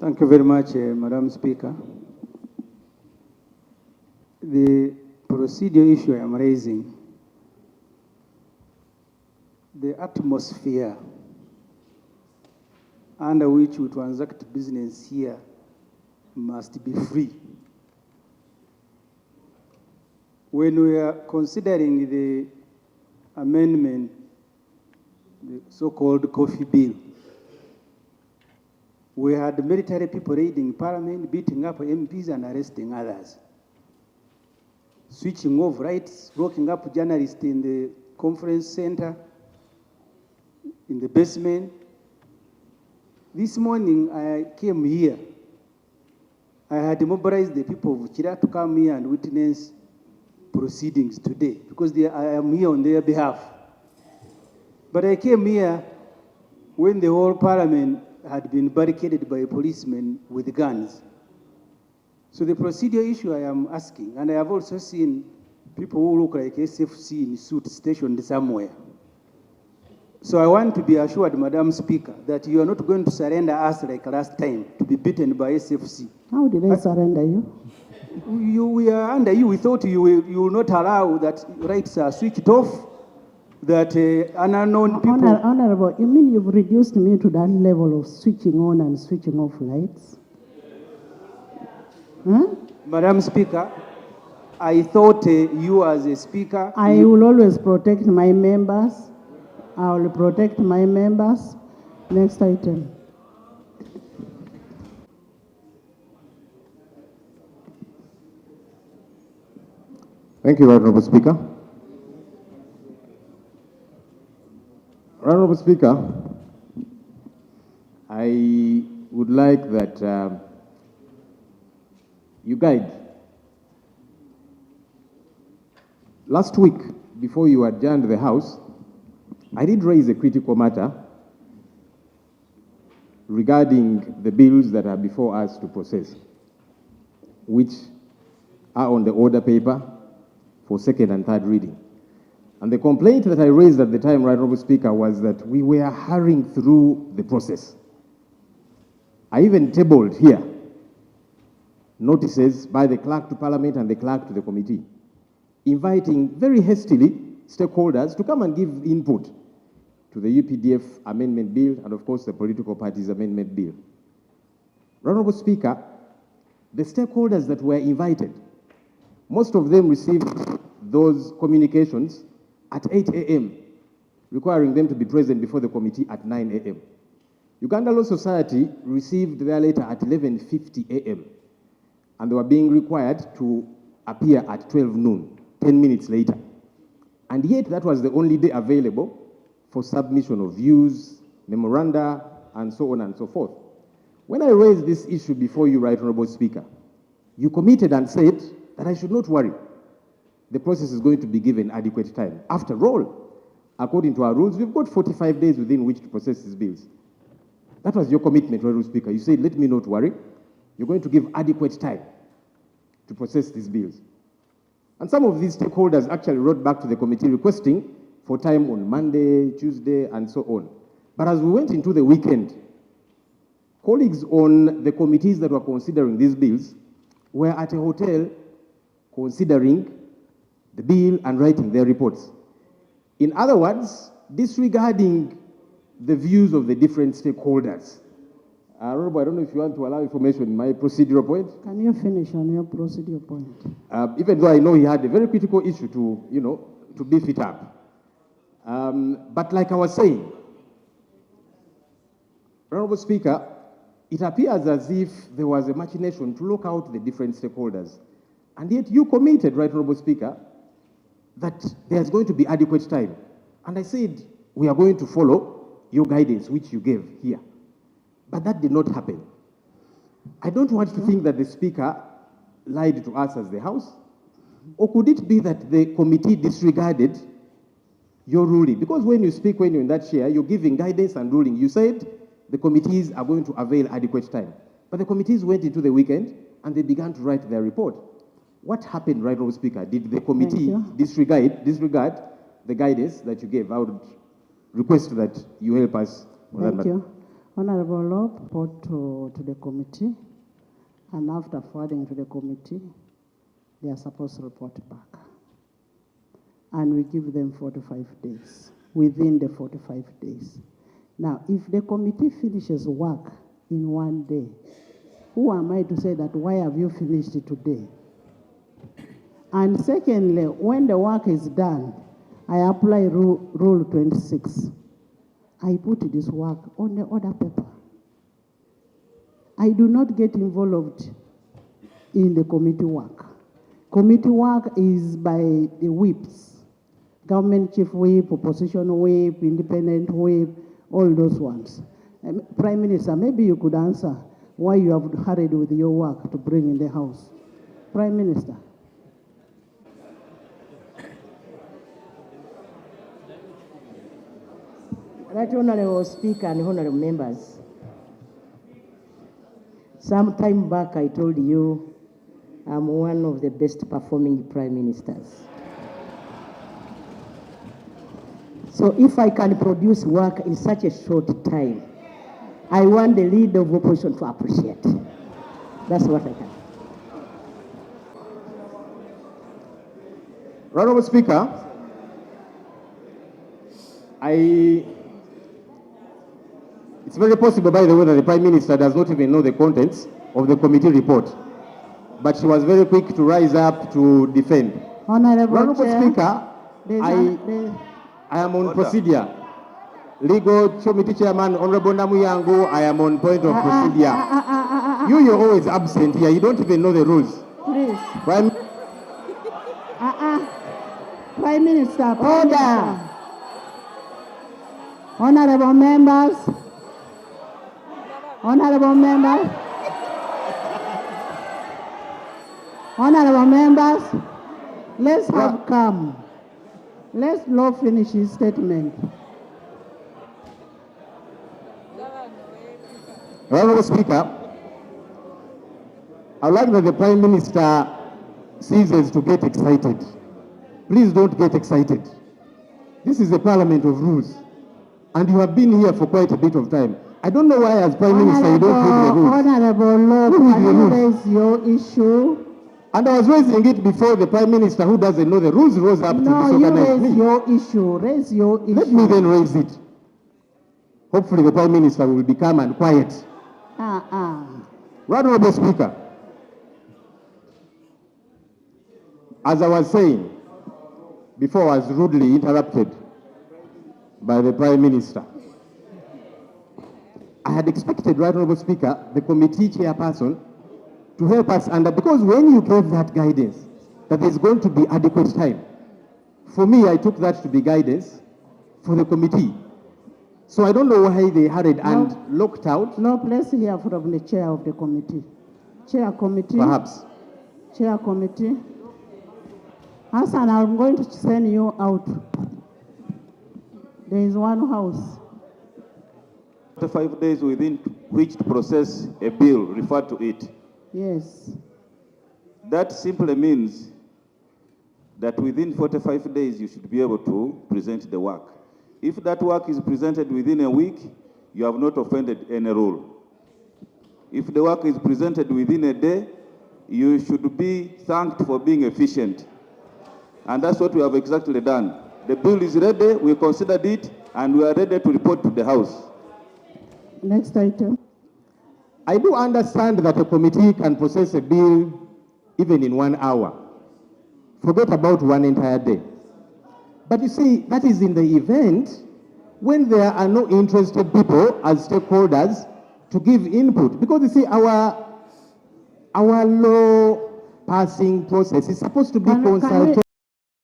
Thank you very much, Madam Speaker. The procedure issue I am raising, the atmosphere under which we transact business here must be free. When we are considering the amendment, the so-called coffee bill, we had military people raiding parliament, beating up MPs and arresting others, switching off rights, locking up journalists in the conference center, in the basement. This morning I came here. I had mobilized the people of Chira to come here and witness proceedings today because I am here on their behalf. But I came here when the whole parliament had been barricaded by policemen with guns. So the procedure issue I am asking, and I have also seen people who look like SFC in suits stationed somewhere. So I want to be assured, Madam Speaker, that you are not going to surrender us like last time to be beaten by SFC. How did I surrender you? We are under you. We thought you will not allow that rights are switched off, that an unknown people... Honorable, you mean you've reduced me to that level of switching on and switching off lights? Huh? Madam Speaker, I thought you as a speaker... I will always protect my members. I will protect my members. Next item. Thank you, Honorable Speaker. Honorable Speaker, I would like that you guide. Last week, before you adjourned the House, I did raise a critical matter regarding the bills that are before us to process, which are on the order paper for second and third reading. And the complaint that I raised at the time, Right Honourable Speaker, was that we were hurrying through the process. I even tabled here notices by the clerk to Parliament and the clerk to the committee, inviting very hastily stakeholders to come and give input to the UPDF amendment bill and, of course, the political parties amendment bill. Honourable Speaker, the stakeholders that were invited, most of them received those communications at 8 a.m., requiring them to be present before the committee at 9 a.m. Uganda Law Society received their letter at 11:50 a.m., and they were being required to appear at 12 noon, 10 minutes later. And yet that was the only day available for submission of views, memoranda, and so on and so forth. When I raised this issue before you, Right Honourable Speaker, you committed and said that I should not worry. The process is going to be given adequate time. After all, according to our rules, we've got 45 days within which to process these bills. That was your commitment, Honourable Speaker. You said, let me not worry. You're going to give adequate time to process these bills. And some of these stakeholders actually wrote back to the committee requesting for time on Monday, Tuesday, and so on. But as we went into the weekend, colleagues on the committees that were considering these bills were at a hotel considering the bill and writing their reports. In other words, disregarding the views of the different stakeholders. Honorable, I don't know if you want to allow information in my procedural point. Can you finish on your procedural point? Even though I know he had a very critical issue to beef it up. But like I was saying, Honorable Speaker, it appears as if there was a machination to look out the different stakeholders. And yet you committed, Right Honorable Speaker, that there's going to be adequate time. And I said, we are going to follow your guidance, which you gave here. But that did not happen. I don't want to think that the Speaker lied to us as the House. Or could it be that the committee disregarded your ruling? Because when you speak, when you're in that chair, you're giving guidance and ruling. You said the committees are going to avail adequate time. But the committees went into the weekend and they began to write their report. What happened, Right Honourable Speaker? Did the committee disregard the guidance that you gave? I would request that you help us on that matter. Honorable Law, report to the committee, and after forwarding to the committee, they are supposed to report back. And we give them 45 days, within the 45 days. Now, if the committee finishes work in one day, who am I to say that, why have you finished it today? And secondly, when the work is done, I apply rule 26. I put this work on the order paper. I do not get involved in the committee work. Committee work is by the whips. Government chief whip, opposition whip, independent whip, all those ones. Prime Minister, maybe you could answer why you have hurried with your work to bring in the House. Prime Minister. Right Honorable Speaker and Honorable Members, some time back I told you I'm one of the best performing Prime Ministers. So if I can produce work in such a short time, I want the leader of opposition to appreciate. That's what I can. Honorable Speaker, it's very possible, by the way, that the Prime Minister does not even know the contents of the committee report. But she was very quick to rise up to defend. Honorable Chair, Speaker, I am on procedure. Legal Committee Chairman, Honorable Namuyangu, I am on point of procedure. You're always absent here. You don't even know the rules. Please. Prime Prime Minister. Order. Honorable members. Honorable members. Honorable members, let's have calm. Let's Law finish his statement. Honorable Speaker, I'd like that the Prime Minister ceases to get excited. Please don't get excited. This is a parliament of rules, and you have been here for quite a bit of time. I don't know why, as Prime Minister, you don't read the rules. Honorable Law, can you raise your issue? And I was raising it before the Prime Minister, who doesn't know the rules, rose up to disorganize me. No, you raise your issue. Raise your issue. Let me then raise it. Hopefully the Prime Minister will be calm and quiet. Honorable Speaker, as I was saying, before I was rudely interrupted by the Prime Minister, I had expected, Right Honorable Speaker, the committee chairperson to help us, and because when you gave that guidance, that there's going to be adequate time, for me, I took that to be guidance for the committee. So I don't know why they hurried and locked out. No, let's hear from the chair of the committee. Chair committee. Perhaps. Chair committee. Hassan, I'm going to send you out. There is one house. 45 days within which to process a bill, refer to it. Yes. That simply means that within 45 days you should be able to present the work. If that work is presented within a week, you have not offended any rule. If the work is presented within a day, you should be thanked for being efficient. And that's what we have exactly done. The bill is ready, we considered it, and we are ready to report to the House. Next item. I do understand that a committee can process a bill even in 1 hour. Forget about one entire day. But you see, that is in the event when there are no interested people as stakeholders to give input. Because you see, our law passing process is supposed to be consultative.